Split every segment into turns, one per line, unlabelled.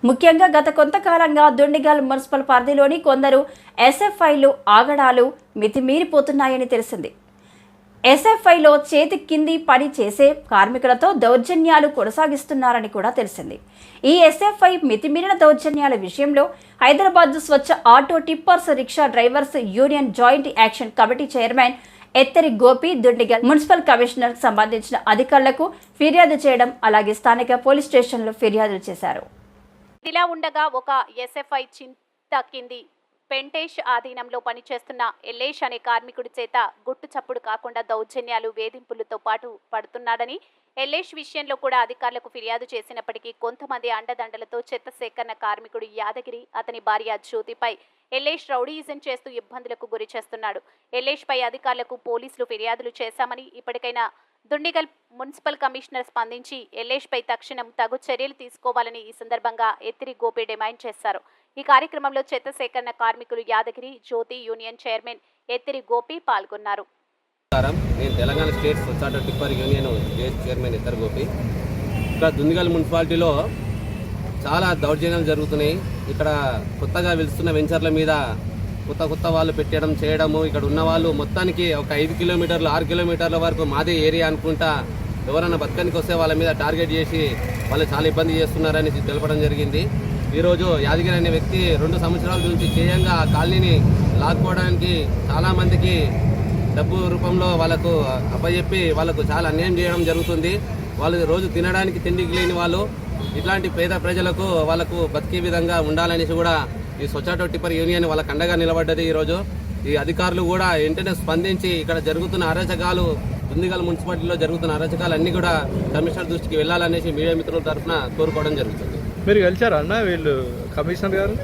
ముఖ్యంగా గత కొంతకాలంగా దుండిగల్ మున్సిపల్ పరిధిలోని కొందరు ఎస్ఎఫ్ఐలు ఆగడాలు మితిమీరిపోతున్నాయని తెలిసింది. ఎస్ఎఫ్ఐలో చేతి కింది పని చేసే కార్మికులతో దౌర్జన్యాలు కొనసాగిస్తున్నారని కూడా తెలిసింది. ఈ ఎస్ఎఫ్ఐ మితిమీరిన దౌర్జన్యాల విషయంలో Hyderabad Swachh auto tippers rickshaw drivers union joint action committee chairman Ettari Gopi Dundigal municipal commissioner సంబంధించిన అధికారులకు ఫిర్యాదు చేయడం, అలాగే స్థానిక పోలీస్ స్టేషన్లో ఫిర్యాదులు చేశారు.
ఇలా ఉండగా ఒక ఎస్ఎఫ్ఐ చింత కింది పెంటేష్ ఆధీనంలో పనిచేస్తున్న ఎల్లేష్ అనే కార్మికుడి చేత గుట్టు చప్పుడు కాకుండా దౌర్జన్యాలు వేధింపులతో పాటు పడుతున్నాడని, ఎల్లేష్ విషయంలో కూడా అధికారులకు ఫిర్యాదు చేసినప్పటికీ కొంతమంది అండదండలతో చెత్త సేకరణ కార్మికుడు యాదగిరి, అతని భార్య జ్యోతిపై ఎల్లేష్ రౌడీయిజం చేస్తూ ఇబ్బందులకు గురి చేస్తున్నాడు. ఎల్లేష్ పై అధికారులకు పోలీసులు ఫిర్యాదులు చేశామని, ఇప్పటికైనా దుండిగల్ మున్సిపల్ కమిషనర్ స్పందించి ఎల్లేష్ పై తక్షణం తగు చర్యలు తీసుకోవాలని ఈ సందర్భంగా ఎత్తిరి గోపి డిమాండ్ చేశారు. ఈ కార్యక్రమంలో చెత్త సేకరణ కార్మికులు యాదగిరి, జ్యోతి యూనియన్ చైర్మన్ ఎత్తిరి గోపి పాల్గొన్నారు.
నేను తెలంగాణ స్టేట్ స్వచ్ఛ auto tipper union chairman Ettari Gopi. ఇక్కడ దుండిగల్ మున్సిపాలిటీలో చాలా దౌర్జన్యాలు జరుగుతున్నాయి. ఇక్కడ కొత్తగా వెలుస్తున్న వెంచర్ల మీద కొత్త వాళ్ళు పెట్టడం చేయడము, ఇక్కడ ఉన్న వాళ్ళు మొత్తానికి ఒక 5 కిలోమీటర్లు 6 కిలోమీటర్ల వరకు మాదే ఏరియా అనుకుంటా ఎవరైనా బతకనికి వస్తే వాళ్ళ మీద టార్గెట్ చేసి వాళ్ళు చాలా ఇబ్బంది చేస్తున్నారని తెలపడం జరిగింది. ఈరోజు యాదగిరి అనే వ్యక్తి 2 సంవత్సరాల నుంచి చేయంగా ఆ కాలనీని లాక్కోవడానికి చాలామందికి డబ్బు రూపంలో వాళ్ళకు అప్పచెప్పి వాళ్ళకు చాలా అన్యాయం చేయడం జరుగుతుంది. వాళ్ళు రోజు తినడానికి తిండికి లేని వాళ్ళు, ఇట్లాంటి పేద ప్రజలకు వాళ్ళకు బతికే విధంగా ఉండాలనేసి కూడా ఈ స్వచ్ఛ ఆటో టిప్పర్ యూనియన్ వాళ్ళకు అండగా నిలబడ్డది. ఈరోజు ఈ అధికారులు కూడా వెంటనే స్పందించి ఇక్కడ జరుగుతున్న అరాచకాలు, దుండిగల్ మున్సిపాలిటీలో జరుగుతున్న అరాచకాలు అన్నీ కూడా కమిషనర్ దృష్టికి వెళ్ళాలనేసి మీడియా మిత్రుల తరఫున కోరుకోవడం జరుగుతుంది.
మీరు కలిసారా అన్న వీళ్ళు కమిషనర్ గారు?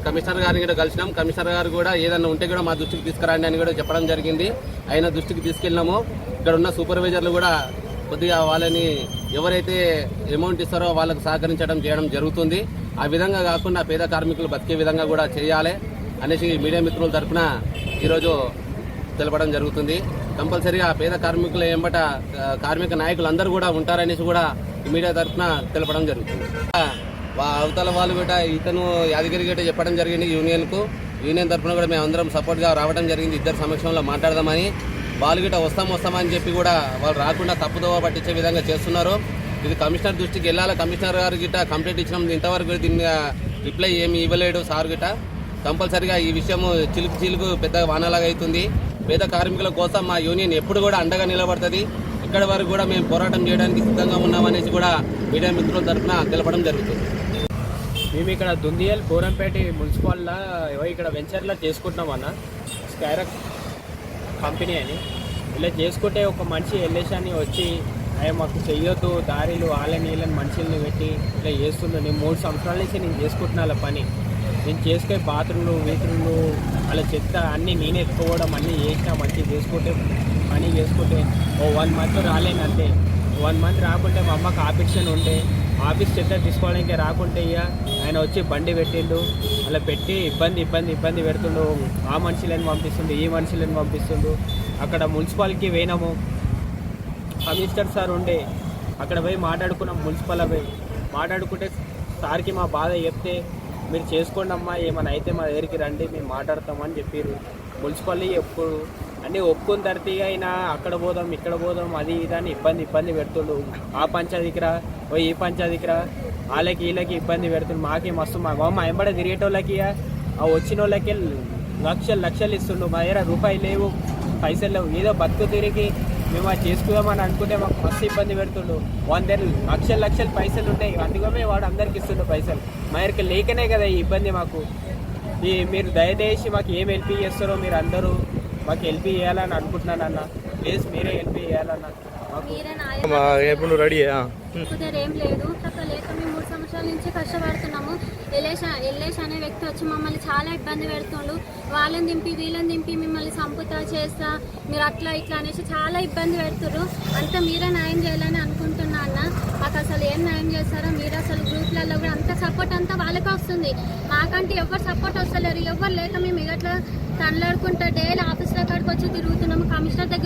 కమిషనర్ గారిని కూడా కలిసినాం. కమిషనర్ గారు కూడా ఏదన్నా ఉంటే కూడా మా దృష్టికి తీసుకురండి అని కూడా చెప్పడం జరిగింది. ఆయన దృష్టికి తీసుకెళ్ళినాము. ఇక్కడ ఉన్న సూపర్వైజర్లు కూడా కొద్దిగా వాళ్ళని ఎవరైతే అమౌంట్ ఇస్తారో వాళ్ళకు సహకరించడం చేయడం జరుగుతుంది. ఆ విధంగా కాకుండా పేద కార్మికులు బతికే విధంగా కూడా చేయాలి అనేసి మీడియా మిత్రుల తరఫున ఈరోజు తెలపడం జరుగుతుంది. కంపల్సరీగా పేద కార్మికుల ఎంబట కార్మిక నాయకులు అందరూ కూడా ఉంటారనేసి కూడా మీడియా తరఫున తెలపడం జరుగుతుంది. అవతల వాళ్ళు కూడా ఇతను యాదగిరి గట్ట చెప్పడం జరిగింది. యూనియన్ తరఫున కూడా మేము అందరం సపోర్ట్గా రావడం జరిగింది. ఇద్దరు సమక్షంలో మాట్లాడదామని, వాళ్ళు గిట్ట వస్తామని చెప్పి కూడా వాళ్ళు రాకుండా తప్పుదోవ పట్టించే విధంగా చేస్తున్నారు. ఇది కమిషనర్ దృష్టికి వెళ్ళాలి. కమిషనర్ గారు గిట్ట కంప్లైంట్ ఇచ్చినాం. ఇంతవరకు దీన్ని రిప్లై ఏమి ఇవ్వలేడు సార్ గిట్ట. కంపల్సరీగా ఈ విషయము చిలుకు పెద్ద వానలాగా అవుతుంది. పేద కార్మికుల కోసం మా యూనియన్ ఎప్పుడు కూడా అండగా నిలబడుతుంది. ఇక్కడి వరకు కూడా మేము పోరాటం చేయడానికి సిద్ధంగా ఉన్నామనేసి కూడా మీడియా మిత్రుల తరఫున తెలపడం జరుగుతుంది.
మేము ఇక్కడ దుండిగల్ పోరంపేట మున్సిపాల్లో ఇక్కడ వెంచర్లో చేసుకుంటున్నామన్న స్కైరాక్ కంపెనీ అని. ఇలా చేసుకుంటే ఒక మనిషి ఎల్లేషాన్ని వచ్చి మాకు చెయ్యొద్దు, దారిలు వాళ్ళని వీళ్ళని మనుషుల్ని పెట్టి ఇలా చేస్తుండే. నేను 3 సంవత్సరాల నుంచి నేను చేసుకుంటున్నా అలా పని. నేను చేసుకునే బాత్రూమ్లు వీతులు అలా చెత్త అన్నీ నేనే ఎత్తుకోవడం అన్నీ చేసినా మంచిగా చేసుకుంటే పని చేసుకుంటే 1 మంత్ రాలేను అంతే. 1 మంత్ రాకుంటే మా అమ్మకి ఆపరేషన్ ఉండే, ఆఫీస్ చెత్త తీసుకోవడానికి రాకుంటే ఇక ఆయన వచ్చి బండి పెట్టిండు. అలా పెట్టి ఇబ్బంది పెడుతుండు. ఆ మనుషులను పంపిస్తుండు, ఈ మనుషులను పంపిస్తుండు. అక్కడ మున్సిపాలిటీకి పోయినాము, కమిషనర్ సార్ ఉండే అక్కడ పోయి మాట్లాడుకున్నాం. మున్సిపల్ పోయి మాట్లాడుకుంటే సార్కి మా బాధ చెప్తే, మీరు చేసుకోండి అమ్మా, ఏమైనా అయితే మా దగ్గరికి రండి, మేము మాట్లాడతామని చెప్పారు. మున్సిపాలిటీ ఎప్పుడు అన్నీ ఒప్పుకున్న తర్వాత అయినా అక్కడ పోదాం ఇక్కడ పోదాం అది ఇదని ఇబ్బంది పెడుతుండు. ఆ పంచాయతీకి రా, ఈ పంచాయతీకి రా, వాళ్ళకి వీళ్ళకి ఇబ్బంది పెడుతుండు. మాకే మస్తు మా ఎంబడ తిరిగేటోళ్ళకి ఆ వచ్చిన వాళ్ళకి లక్షలు ఇస్తుండు. మా దగ్గర రూపాయలు లేవు, పైసలు లేవు. ఏదో బతుకు తిరిగి మేము అది చేసుకుందామని అనుకుంటే మాకు మస్తు ఇబ్బంది పెడుతుండు. 100 లక్షలు పైసలు ఉంటాయి, అందుకనే వాడు అందరికి ఇస్తుండు పైసలు. మా దగ్గరికి లేకనే కదా ఈ ఇబ్బంది మాకు. మీరు దయచేసి మాకు ఏం హెల్ప్ చేస్తారో మీరు అందరూ మాకు హెల్ప్ చేయాలని అనుకుంటున్నానన్న. ప్లీజ్ మీరే హెల్ప్ చేయాలన్న.
ఎప్పుడు రెడీ
ఏం లేదు లేక మేము 3 సంవత్సరాల నుంచి కష్టపడుతున్నాము. ఎల్లేష్ అనే వ్యక్తి వచ్చి మమ్మల్ని చాలా ఇబ్బంది పెడుతుండు. వాళ్ళని దింపి వీళ్ళని దింపి మిమ్మల్ని చంపుతా చేస్తా, మీరు అట్లా ఇట్లా అనేసి చాలా ఇబ్బంది పెడుతున్నారు. అంతా మీరే న్యాయం చేయాలని అనుకుంటున్నా అన్న. మాకు అసలు ఏం న్యాయం చేస్తారో మీరు. అసలు గ్రూప్లలో కూడా అంత సపోర్ట్ అంతా వాళ్ళకే వస్తుంది, మాకంటే ఎవరు సపోర్ట్ వస్తలేరు. ఎవరు లేక మేము ఇట్లా తనలాడుకుంటా డైలీ ఆఫీస్లో కాడికి వచ్చి తిరుగుతున్నాము. కమిషనర్ దగ్గర